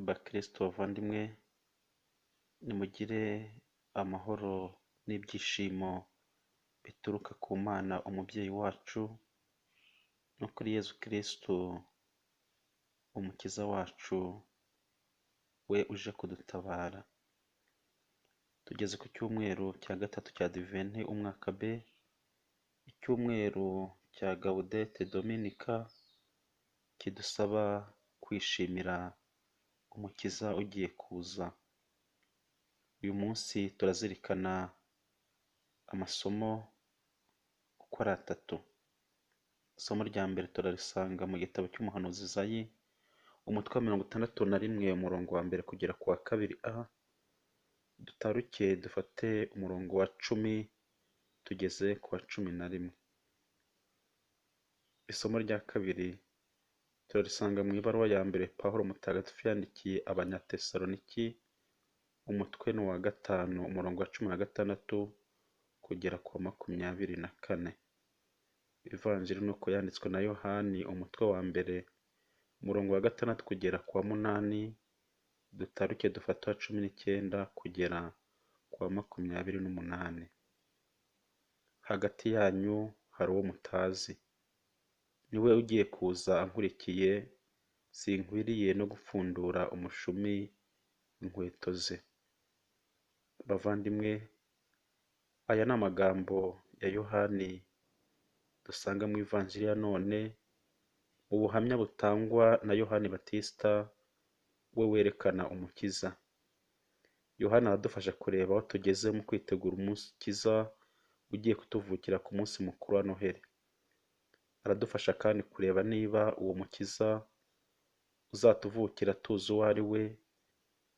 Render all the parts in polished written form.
Bakristo bavandimwe, nimugire amahoro n'ibyishimo bituruka ku Mana umubyeyi wacu no kuri Yezu Kristo umukiza wacu, we uje kudutabara. Tugeze ku cyumweru cya gatatu cya Adiventi umwaka B, icyumweru cya Gaudete Dominica kidusaba kwishimira umukiza ugiye kuza. Uyu munsi turazirikana amasomo uko ari atatu. Isomo rya mbere turarisanga mu gitabo cy'umuhanuzi Izayi, umutwe wa 61 umurongo wa mbere kugera ku wa 2a. Dutaruke dufate umurongo wa 10 tugeze ku wa 11. Isomo rya kabiri turarisanga mu ibaruwa ya mbere Pawulo mutagatifu yandikiye Abanyatesaloniki, umutwe ni uwa 5 umurongo wa 16 kugera ku wa 24. Ivanjiri nuko yanditswe na Yohani, umutwe wa mbere umurongo wa 6 kugera ku wa 8. Dutaruke dufata uwa 19 kugera ku wa 28. Hagati yanyu hari uwo mutazi, niwe ugiye kuza ankurikiye, sinkwiriye no gupfundura umushumi w'inkweto ze. Bavandimwe, aya ni amagambo ya Yohani dusanga mu ivanjiri ya none, mu buhamya butangwa na Yohani Batisita, we werekana umukiza. Yohani aradufasha kureba aho tugeze mu kwitegura umukiza ugiye kutuvukira ku munsi mukuru wa Noheli. Aradufasha kandi kureba niba uwo mukiza uzatuvukira tuzi uwo ari we,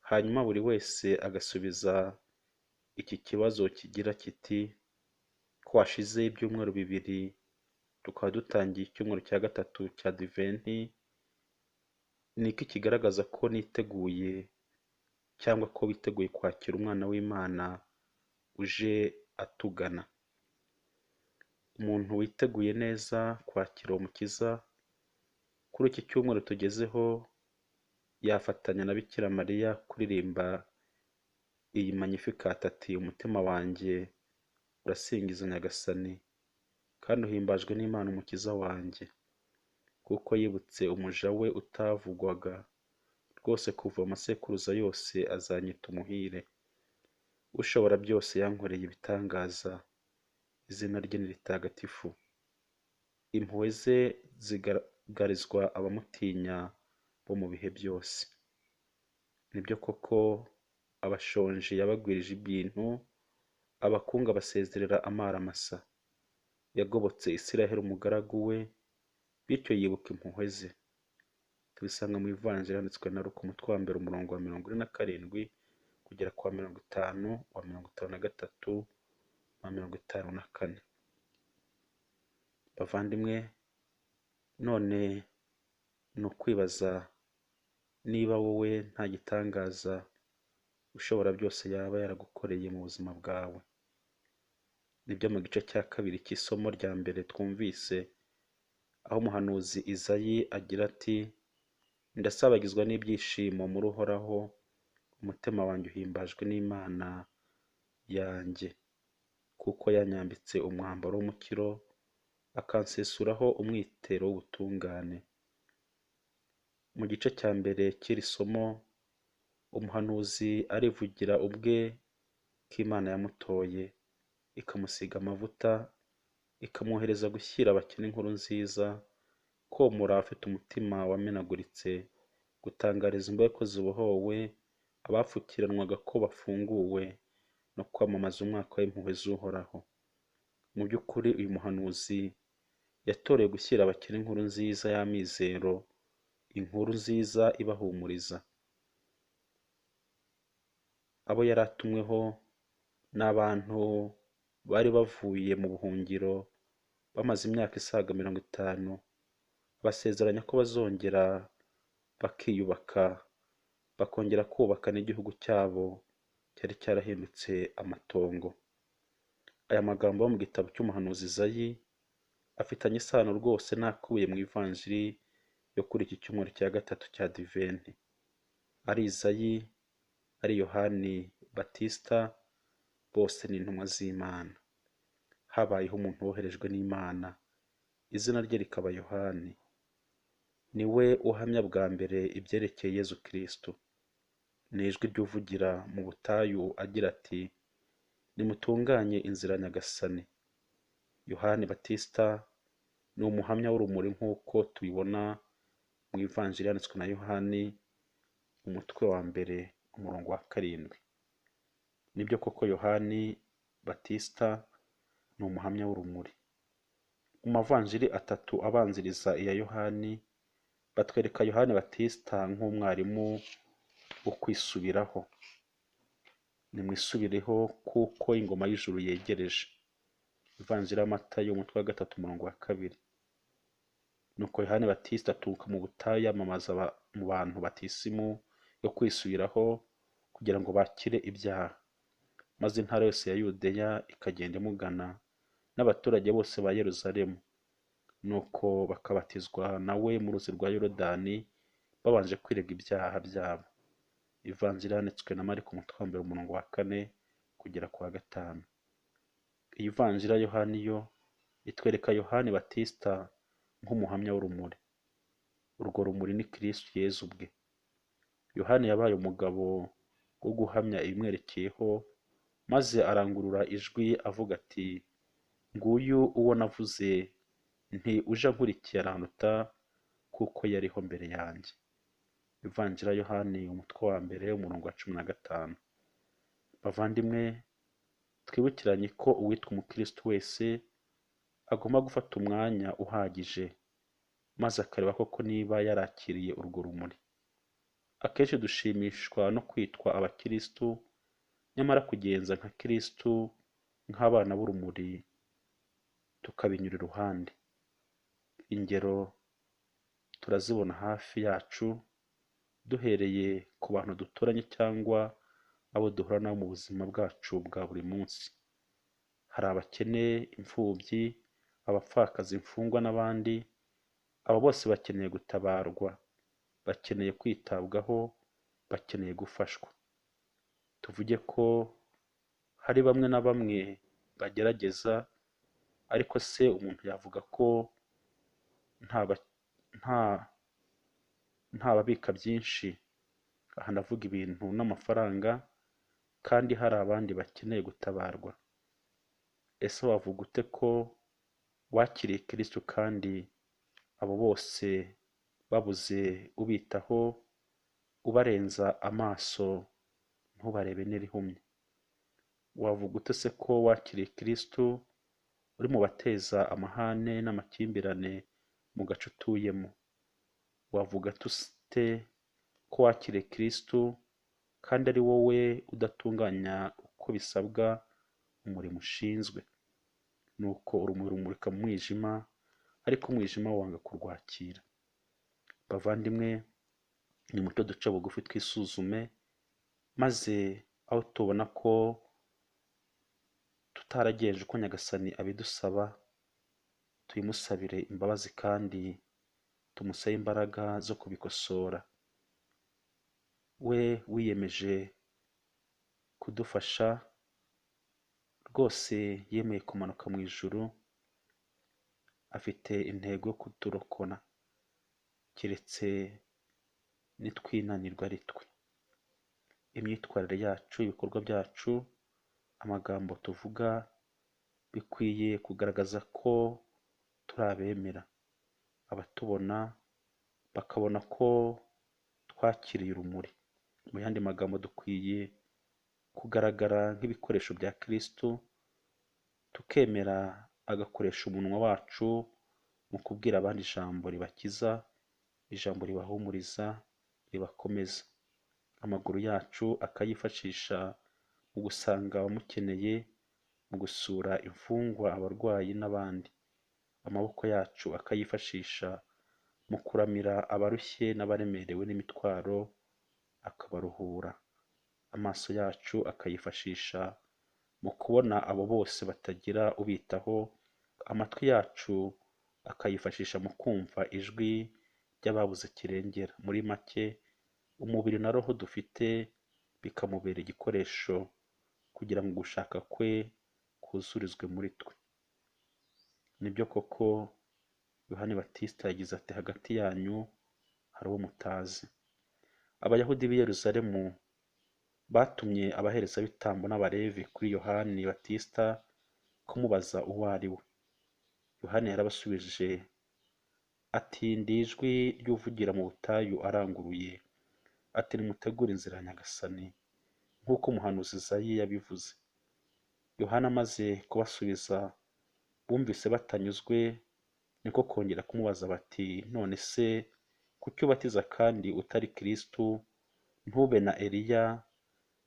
hanyuma buri wese agasubiza iki kibazo kigira kiti: ko hashize ibyumweru 2 tukaba dutangiye icyumweru cya gatatu cya Adiventi, ni iki kigaragaza ko niteguye cyangwa ko witeguye kwakira umwana w'Imana uje atugana? Umuntu witeguye neza kwakira umukiza kuri iki cyumweru tugezeho yafatanya na Bikira Mariya kuririmba iyi Magnificat ati: umutima wanjye urasingiza Nyagasani, kandi uhimbajwe n'Imana umukiza wanjye, kuko yibutse umuja we utavugwaga, rwose kuva amasekuruza yose azanyita umuhire. Ushobora byose yankoreye ibitangaza, izina rye ni ritagatifu. Impuhwe ze zigaragarizwa abamutinya bo mu bihe byose. Nibyo koko, abashonji yabagwirije ibintu, abakungu abasezerera amaramasa. Yagobotse Isiraheli umugaragu we, bityo yibuka impuhwe ze. Tubisanga mu ivanjiri yanditswe na Luka, umutwe wa mbere umurongo wa 47 kugera ku wa 50, wa 53, wa 54. Bavandimwe, none ni ukwibaza niba wowe nta gitangaza ushobora byose yaba yaragukoreye mu buzima bwawe. Nibyo mu gice cya kabiri cy'isomo rya mbere twumvise, aho umuhanuzi Izayi agira ati: ndasabagizwa n'ibyishimo muri Uhoraho, umutima wanjye uhimbajwe n'Imana yanjye, kuko yanyambitse umwambaro w'umukiro, akansesuraho umwitero w'ubutungane. Mu gice cya mbere cy'iri somo, umuhanuzi arivugira ubwe ko Imana yamutoye, ikamusiga amavuta, ikamwohereza gushyira abakene inkuru nziza, komora abafite umutima wamenaguritse, gutangariza imbohe ko zibohowe, abapfukiranwaga ko bafunguwe, no kwamamaza umwaka w'impuhwe z'Uhoraho. Mu by'ukuri uyu muhanuzi yatorewe gushyira abakene inkuru nziza y'amizero, inkuru nziza ibahumuriza. Abo yari atumweho ni abantu bari bavuye mu buhungiro bamaze imyaka isaga 50, basezeranya ko bazongera bakiyubaka, bakongera kubaka n'igihugu cyabo cyari cyarahindutse amatongo. Aya magambo yo mu gitabo cy'umuhanuzi Izayi afitanye isano rwose n'akubiye mu ivanjiri yo kuri iki cyumweru cya gatatu cya Adiventi. ari Izayi, ari Yohani Batisita, bose ni intumwa z'Imana. Habayeho umuntu woherejwe n'Imana, izina rye rikaba Yohani. Ni we uhamya bwa mbere ibyerekeye Yezu Kristo. Ni ijwi ry'uvugira mu butayu agira ati: nimutunganye inzira Nyagasani. Yohani Batisita ni umuhamya w'urumuri nk'uko tubibona mu ivanjiri yanditswe na Yohani, umutwe wa mbere, umurongo wa 7. Nibyo koko Yohani Batisita ni umuhamya w'urumuri. Mu mavanjiri atatu abanziriza iya Yohani, batwereka Yohani Batisita nk'umwarimu wo kwisubiraho. Nimwisubireho kuko ingoma y'ijuru yegereje. Ivanjiri ya Matayo, umutwe wa 3, umurongo wa 2. Nuko Yohani Batisita aturuka mu butayu yamamaza mu bantu batisimu yo kwisubiraho kugira ngo bakire ibyaha, maze intara yose ya Yudeya ikagenda imugana, n'abaturage bose ba Yeruzalemu. Nuko bakabatizwa nawe mu ruzi rwa Yorodani, babanje kwirega ibyaha byabo. Ivanjiri yanditswe na Mariko, umutwe wa 1, umurongo wa 4 kugera ku wa 5. Iyi vanjiri ya Yohani yo itwereka Yohani Batisita nk'umuhamya w'urumuri. Urwo rumuri ni Kristo Yezu ubwe. Yohani yabaye umugabo wo guhamya ibimwerekeyeho, maze arangurura ijwi avuga ati: nguyu uwo navuze nti uje ankurikiye aranduta, kuko yariho mbere yanjye. Ivanjiri ya Yohani, umutwe wa 1, umurongo wa 15. Bavandimwe, twibukiranye ko uwitwa umukristo wese agomba gufata umwanya uhagije, maze akareba koko niba yarakiriye urwo rumuri. Akenshi dushimishwa no kwitwa abakristu, nyamara kugenza nka Kristu, nk'abana b'urumuri, tukabinyura iruhande. Ingero turazibona hafi yacu, duhereye ku bantu duturanye cyangwa abo duhura nabo mu buzima bwacu bwa buri munsi. Hari abakene, imfubyi, abapfakazi, imfungwa n'abandi. Abo bose bakeneye gutabarwa, bakeneye kwitabwaho, bakeneye gufashwa. Tuvuge ko hari bamwe na bamwe bagerageza, ariko se umuntu yavuga ko nta babika byinshi, aha ndavuga ibintu n'amafaranga, kandi hari abandi bakeneye gutabarwa? Ese wavuga ute ko wakiriye Kristo kandi abo bose babuze ubitaho, ubarenza amaso ntubarebe n'irihumye? Wavuga ute se ko wakiriye Kristo uri mu bateza amahane n'amakimbirane mu gace utuyemo? Wavuga ute ko wakiriye Kristo kandi ari wowe udatunganya uko bisabwa umurimo ushinzwe? Nuko urumuri rumurika mu mwijima, ariko umwijima wanga kurwakira. Bavandimwe, nimucyo duce bugufi twisuzume, maze aho tubona ko tutaragenje uko Nyagasani abidusaba, tuyimusabire imbabazi kandi tumusabe imbaraga zo kubikosora. We wiyemeje kudufasha, rwose yemeye kumanuka mu ijuru, afite intego yo kuturokora, keretse nitwinanirwa ari twe. Imyitwarire yacu, ibikorwa byacu, amagambo tuvuga bikwiye kugaragaza ko turi abemera. Abatubona bakabona ko twakiriye urumuri. Mu yandi magambo, dukwiye kugaragara nk'ibikoresho bya Kristo, tukemera agakoresha umunwa wacu mu kubwira abandi ijambo ribakiza, ijambo ribahumuriza, ribakomeza. Amaguru yacu akayifashisha mu gusanga abamukeneye, mu gusura imfungwa, abarwayi n'abandi. Amaboko yacu akayifashisha mu kuramira abarushye n'abaremerewe n'imitwaro, akabaruhura. Amaso yacu akayifashisha mu kubona abo bose batagira ubitaho. Amatwi yacu akayifashisha mu kumva ijwi ry'ababuze kirengera. Muri make, umubiri na roho dufite bikamubera igikoresho kugira ngo gushaka kwe kuzurizwe muri twe. Nibyo koko Yohani Batista yagize ati, hagati yanyu hari uwo mutazi. Abayahudi b'i Yerusalemu batumye abaherezabitambo n'abalevi kuri Yohani Batista kumubaza uwo ari we. Yohani yarabasubije ati, ndi ijwi ry'uvugira mu butayu aranguruye ati, nimutegure inzira ya Nyagasani, nk'uko umuhanuzi Izayi yabivuze. Yohana amaze kubasubiza bumvise batanyuzwe, niko kongera kumubaza bati, none se kuki ubatiza kandi utari Kristo, ntube na Eliya,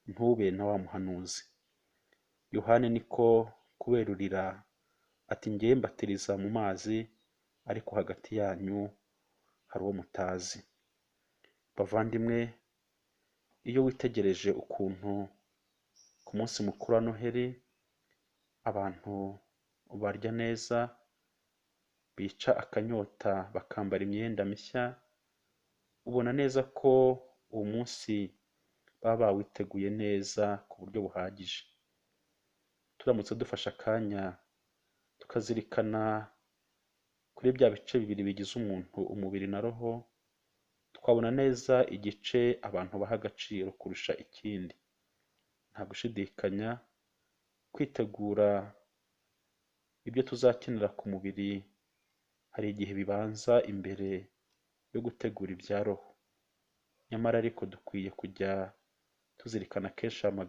ntube na wa muhanuzi? Yohani niko kuberurira ati, njyewe mbatiriza mu mazi, ariko hagati yanyu hari uwo mutazi. Bavandimwe, iyo witegereje ukuntu ku munsi mukuru wa Noheli abantu barya neza, bica akanyota, bakambara imyenda mishya, ubona neza ko uwo munsi baba bawiteguye neza ku buryo buhagije. Turamutse dufashe akanya tukazirikana kuri bya bice bibiri bigize umuntu, umubiri na roho, twabona neza igice abantu baha agaciro kurusha ikindi. Nta gushidikanya, kwitegura ibyo tuzakenera ku mubiri hari igihe bibanza imbere yo gutegura ibya roho. Nyamara ariko dukwiye kujya tuzirikana kenshi